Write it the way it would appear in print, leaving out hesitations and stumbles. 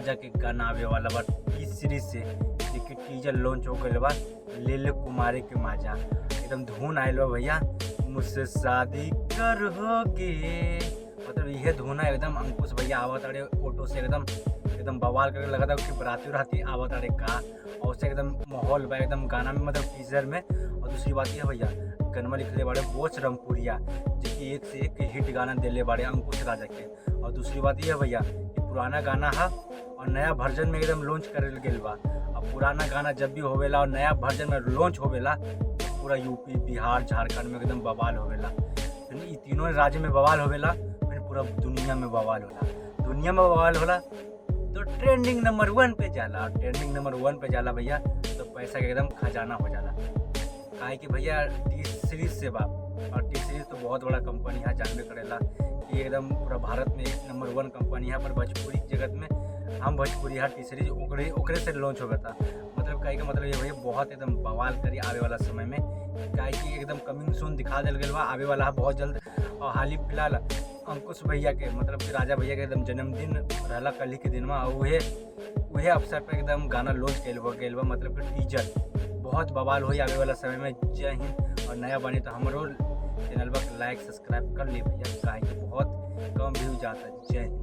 माजा के गाना आवे वाला बा टी सीरीज से, जेके टीजर लॉन्च हो गइल बा ले ले कुमारी के माजा। एकदम धुन आयल बा भैया, मुझसे शादी करोगे, मतलब यह धुन है। एकदम अंकुश भैया आवत अड़े ऑटो से एकदम बवाल करके लगा था कि बराती राती आवत अड़े का, और उससे एकदम माहौल बा एकदम गाना में, मतलब टीजर में। और दूसरी बात यह भैया, गनमा लिखले बाड़े बोच रमपुरिया, जो कि एक से एक हिट गाना दिले बाड़े अंकुश राजा के। और दूसरी बात यह भैया कि पुराना गाना है और नया वर्जन में एकदम लॉन्च करल गेल बा। अब पुराना गाना जब भी होवेला और नया वर्जन में लॉन्च होवेला तो पूरा यूपी बिहार झारखंड में एकदम बवाल होवेला। फिर ई तीनों राज्य में बवाल होवेला, फिर पूरा दुनिया में बवाल होला। दुनिया में बवाल होला तो ट्रेंडिंग नंबर 1 पे जाला, और ट्रेंडिंग नंबर 1 पे जाला भैया तो पैसा का एकदम खजाना हो जाला। काहे कि भैया टी सीरीज से बा, और टी सीरीज तो बहुत बड़ा कंपनी है, जानबे करेला कि एकदम पूरा भारत में एक नंबर 1 कंपनी है। पर भोजपुरी जगत में हम भोजपुरी है टी सीरीज ओकरे से लॉन्च हो गया था। मतलब काहे का मतलब ये भैया बहुत एकदम बवाल करी आवे वाला समय में। काहे कि एकदम कमिंग सून दिखा दिल गया बा, आवे वाला है बहुत जल्द। और हाल ही फिलहाल अंकुश भैया के, मतलब कि राजा भैया के एकदम जन्मदिन रहला कल ही के दिन में, और उहे अवसर पर एकदम गाना लॉन्च कैल बा, मतलब कि टीजर बहुत बवाल हो आवे वाला समय में। जय हिंद। और नया बनी तो हमारो चैनल पर लाइक सब्सक्राइब कर ली भैया, काहे कि बहुत कम व्यूज आता है। जय हिंद।